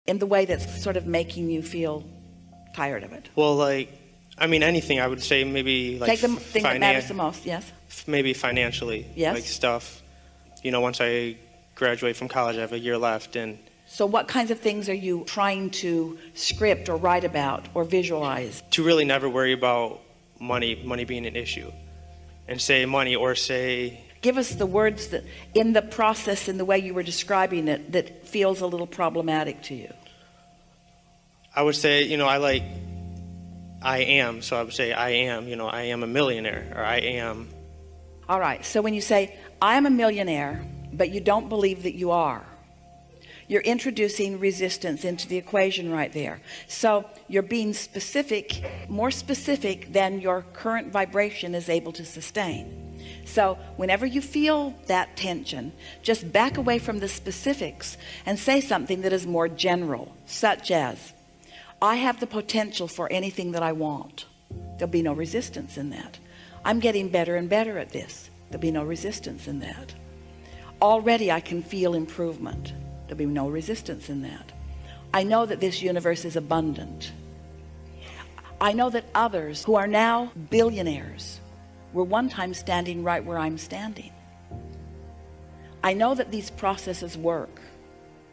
in the way that's sort of making you feel tired of it? Well, like, I mean, anything. I would say maybe like take the thing that matters the most. Yes. Maybe financially. Yes. Like stuff. You know, once I graduate from college, I have a year left, and. So what kinds of things are you trying to script or write about or visualize? To really never worry about money being an issue, and say money or say. Give us the words that in the process, in the way you were describing it, that feels a little problematic to you. I would say, you know, I am. So I would say I am, you know, I am a millionaire, or I am. All right. So when you say I am a millionaire, but you don't believe that you are, you're introducing resistance into the equation right there. So you're being specific, more specific than your current vibration is able to sustain. So whenever you feel that tension, just back away from the specifics and say something that is more general, such as, I have the potential for anything that I want. There'll be no resistance in that. I'm getting better and better at this. There'll be no resistance in that. Already I can feel improvement. There'll be no resistance in that. I know that this universe is abundant. I know that others who are now billionaires were one time standing right where I'm standing. I know that these processes work.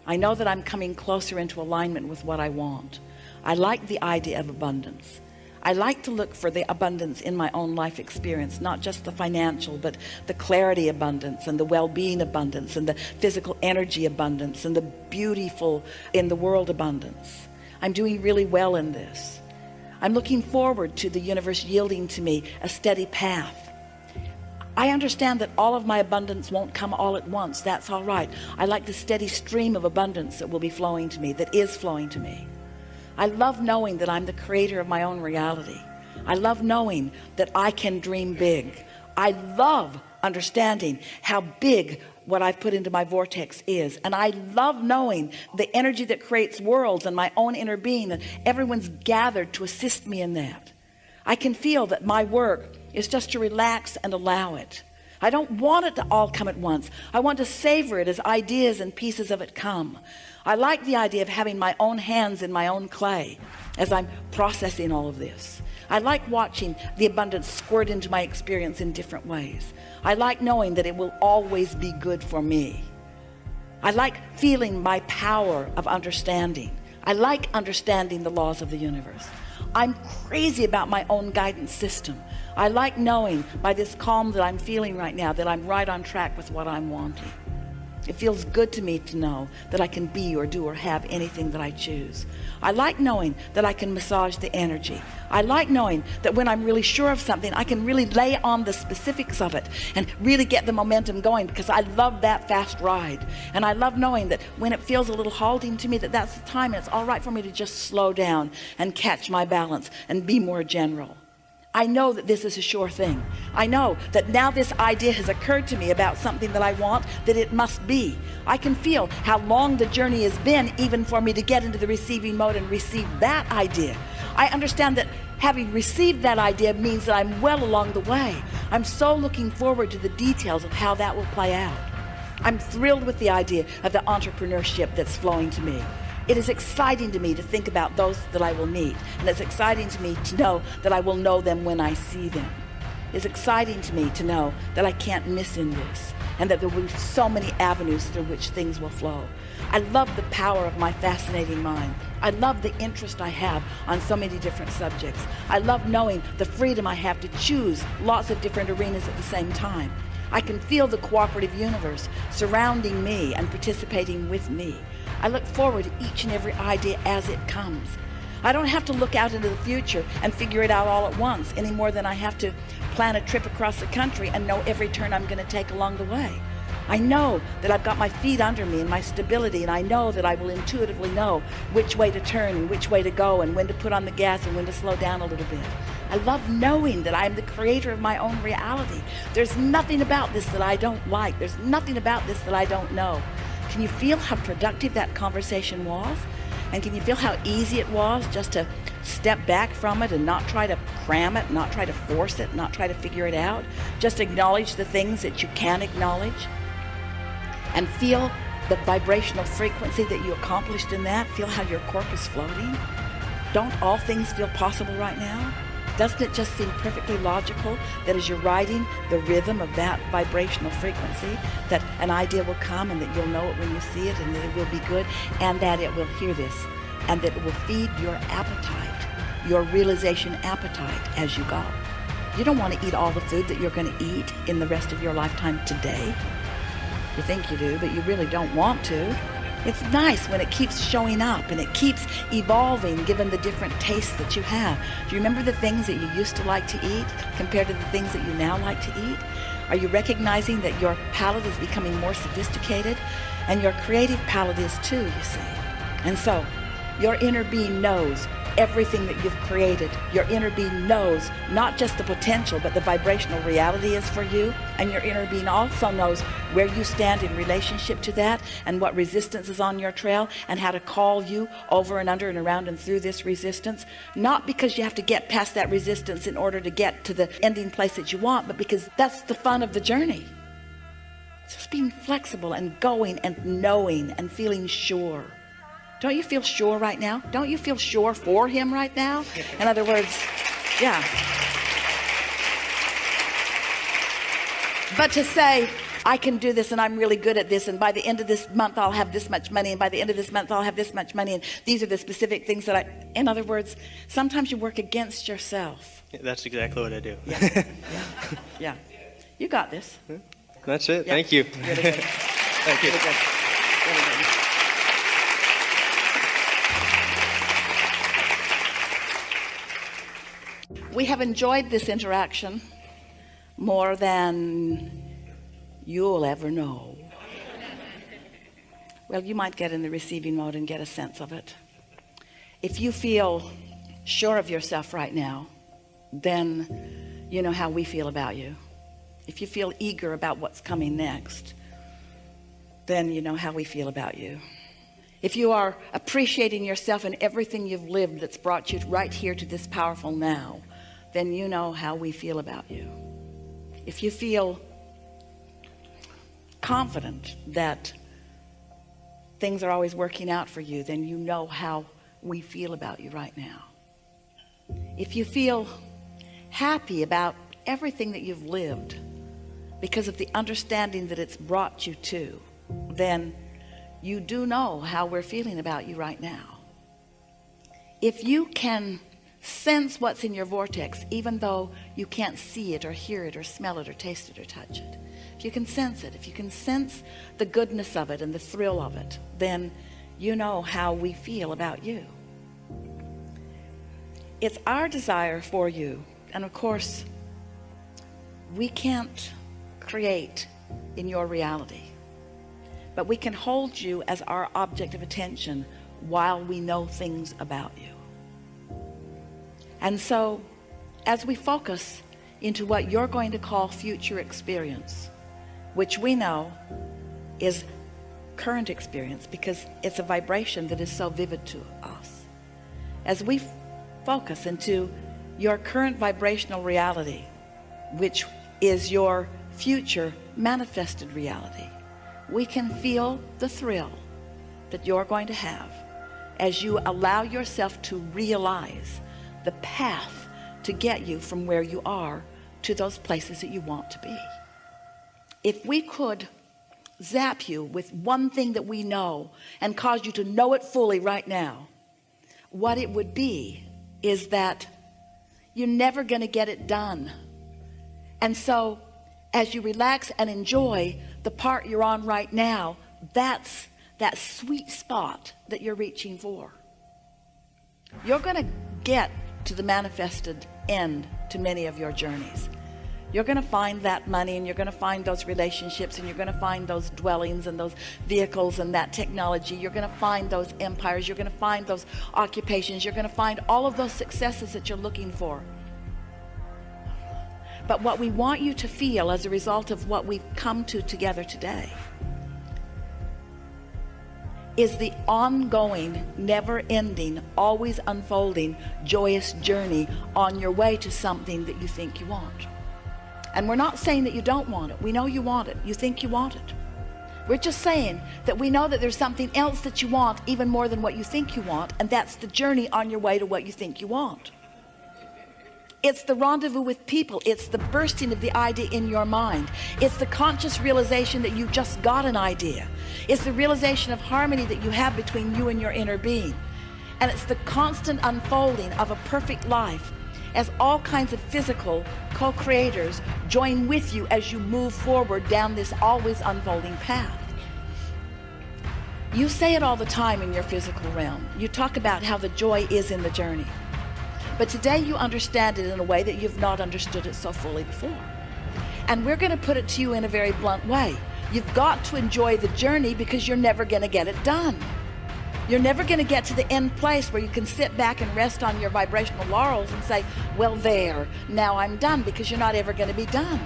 I know that I'm coming closer into alignment with what I want. I like the idea of abundance. I like to look for the abundance in my own life experience, not just the financial, but the clarity abundance and the well-being abundance and the physical energy abundance and the beautiful in the world abundance. I'm doing really well in this. I'm looking forward to the universe yielding to me a steady path. I understand that all of my abundance won't come all at once. That's all right. I like the steady stream of abundance that will be flowing to me, that is flowing to me. I love knowing that I'm the creator of my own reality. I love knowing that I can dream big. I love understanding how big what I've put into my vortex is. And I love knowing the energy that creates worlds and my own inner being, and everyone's gathered to assist me in that. I can feel that my work is just to relax and allow it. I don't want it to all come at once. I want to savor it as ideas and pieces of it come. I like the idea of having my own hands in my own clay as I'm processing all of this. I like watching the abundance squirt into my experience in different ways. I like knowing that it will always be good for me. I like feeling my power of understanding. I like understanding the laws of the universe. I'm crazy about my own guidance system. I like knowing by this calm that I'm feeling right now that I'm right on track with what I'm wanting. It feels good to me to know that I can be or do or have anything that I choose. I like knowing that I can massage the energy. I like knowing that when I'm really sure of something, I can really lay on the specifics of it and really get the momentum going, because I love that fast ride. And I love knowing that when it feels a little halting to me, that that's the time and it's all right for me to just slow down and catch my balance and be more general. I know that this is a sure thing. I know that now this idea has occurred to me about something that I want, that it must be. I can feel how long the journey has been even for me to get into the receiving mode and receive that idea. I understand that having received that idea means that I'm well along the way. I'm so looking forward to the details of how that will play out. I'm thrilled with the idea of the entrepreneurship that's flowing to me. It is exciting to me to think about those that I will meet, and it's exciting to me to know that I will know them when I see them. It's exciting to me to know that I can't miss in this, and that there will be so many avenues through which things will flow. I love the power of my fascinating mind. I love the interest I have on so many different subjects. I love knowing the freedom I have to choose lots of different arenas at the same time. I can feel the cooperative universe surrounding me and participating with me. I look forward to each and every idea as it comes. I don't have to look out into the future and figure it out all at once any more than I have to plan a trip across the country and know every turn I'm going to take along the way. I know that I've got my feet under me and my stability, and I know that I will intuitively know which way to turn and which way to go and when to put on the gas and when to slow down a little bit. I love knowing that I am the creator of my own reality. There's nothing about this that I don't like. There's nothing about this that I don't know. Can you feel how productive that conversation was? And can you feel how easy it was just to step back from it and not try to cram it, not try to force it, not try to figure it out? Just acknowledge the things that you can acknowledge and feel the vibrational frequency that you accomplished in that? Feel how your cork is floating? Don't all things feel possible right now? Doesn't it just seem perfectly logical that as you're riding the rhythm of that vibrational frequency, that an idea will come and that you'll know it when you see it, and that it will be good, and that it will hear this, and that it will feed your appetite, your realization appetite as you go. You don't want to eat all the food that you're going to eat in the rest of your lifetime today. You think you do, but you really don't want to. It's nice when it keeps showing up and it keeps evolving given the different tastes that you have. Do you remember the things that you used to like to eat compared to the things that you now like to eat? Are you recognizing that your palate is becoming more sophisticated? And your creative palate is too, you see. And so your inner being knows everything that you've created. Your inner being knows not just the potential, but the vibrational reality is for you. And your inner being also knows where you stand in relationship to that, and what resistance is on your trail, and how to call you over and under and around and through this resistance. Not because you have to get past that resistance in order to get to the ending place that you want, but because that's the fun of the journey. It's just being flexible and going and knowing and feeling sure. Don't you feel sure right now? Don't you feel sure for him right now? In other words, yeah. But to say, I can do this and I'm really good at this, and by the end of this month I'll have this much money, and by the end of this month I'll have this much money, and these are the specific things that in other words, sometimes you work against yourself. That's exactly what I do. Yeah. Yeah. You got this. That's it. Yeah. Thank you. Really good. Thank you. Really good. Really good. We have enjoyed this interaction more than you'll ever know. Well, you might get in the receiving mode and get a sense of it. If you feel sure of yourself right now, then you know how we feel about you. If you feel eager about what's coming next, then you know how we feel about you. If you are appreciating yourself and everything you've lived that's brought you right here to this powerful now, then you know how we feel about you. If you feel confident that things are always working out for you, then you know how we feel about you right now. If you feel happy about everything that you've lived because of the understanding that it's brought you to, then you do know how we're feeling about you right now. If you can sense what's in your vortex, even though you can't see it or hear it or smell it or taste it or touch it, if you can sense it, if you can sense the goodness of it and the thrill of it, then you know how we feel about you. It's our desire for you, and of course we can't create in your reality, but we can hold you as our object of attention while we know things about you. And so as we focus into what you're going to call future experience, which we know is current experience because it's a vibration that is so vivid to us, as we focus into your current vibrational reality, which is your future manifested reality, we can feel the thrill that you're going to have as you allow yourself to realize the path to get you from where you are to those places that you want to be. If we could zap you with one thing that we know and cause you to know it fully right now, what it would be is that you're never going to get it done. And so as you relax and enjoy the part you're on right now, that's that sweet spot that you're reaching for. You're going to get to the manifested end to many of your journeys. You're going to find that money, and you're going to find those relationships, and you're going to find those dwellings and those vehicles and that technology. You're going to find those empires. You're going to find those occupations. You're going to find all of those successes that you're looking for. But what we want you to feel as a result of what we've come to together today is the ongoing, never-ending, always unfolding, joyous journey on your way to something that you think you want. And we're not saying that you don't want it. We know you want it. You think you want it. We're just saying that we know that there's something else that you want even more than what you think you want, and that's the journey on your way to what you think you want. It's the rendezvous with people. It's the bursting of the idea in your mind. It's the conscious realization that you just got an idea. It's the realization of harmony that you have between you and your inner being. And it's the constant unfolding of a perfect life as all kinds of physical co-creators join with you as you move forward down this always unfolding path. You say it all the time in your physical realm. You talk about how the joy is in the journey. But today you understand it in a way that you've not understood it so fully before. And we're going to put it to you in a very blunt way. You've got to enjoy the journey because you're never going to get it done. You're never going to get to the end place where you can sit back and rest on your vibrational laurels and say, well, there, now I'm done, because you're not ever going to be done.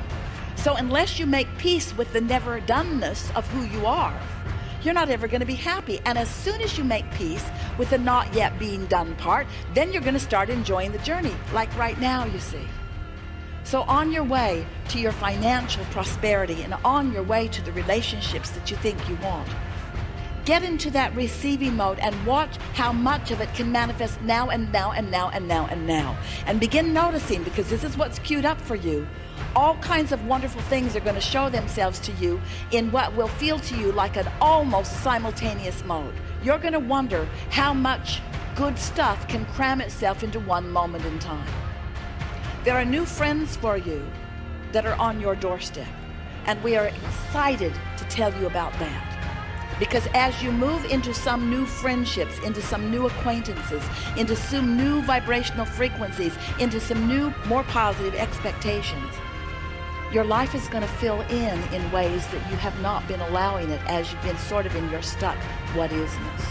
So unless you make peace with the never doneness of who you are, you're not ever going to be happy. And as soon as you make peace with the not yet being done part, then you're going to start enjoying the journey, like right now, you see. So on your way to your financial prosperity and on your way to the relationships that you think you want, get into that receiving mode and watch how much of it can manifest now and now and now and now and now. And begin noticing, because this is what's queued up for you. All kinds of wonderful things are going to show themselves to you in what will feel to you like an almost simultaneous mode. You're going to wonder how much good stuff can cram itself into one moment in time. There are new friends for you that are on your doorstep, and we are excited to tell you about that. Because as you move into some new friendships, into some new acquaintances, into some new vibrational frequencies, into some new, more positive expectations, your life is going to fill in ways that you have not been allowing it as you've been sort of in your stuck what isness.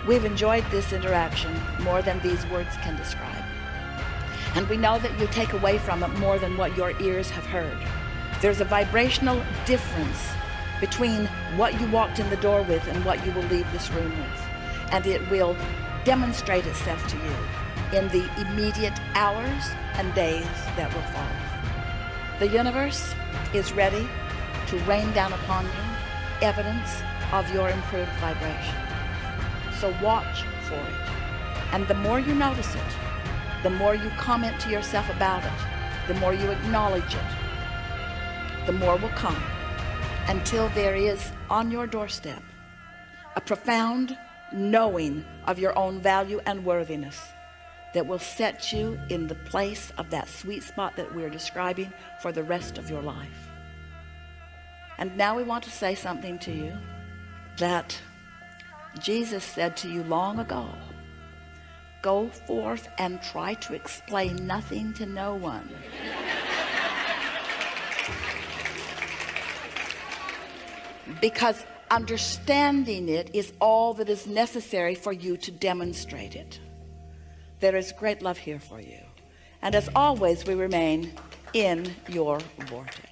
We've enjoyed this interaction more than these words can describe. And we know that you take away from it more than what your ears have heard. There's a vibrational difference between what you walked in the door with and what you will leave this room with. And it will demonstrate itself to you in the immediate hours and days that will follow. The universe is ready to rain down upon you evidence of your improved vibration. So watch for it. And the more you notice it, the more you comment to yourself about it, the more you acknowledge it, the more will come, until there is on your doorstep a profound knowing of your own value and worthiness that will set you in the place of that sweet spot that we're describing for the rest of your life. And now we want to say something to you that Jesus said to you long ago. Go forth and try to explain nothing to no one. Because understanding it is all that is necessary for you to demonstrate it. There is great love here for you. And as always, we remain in your vortex.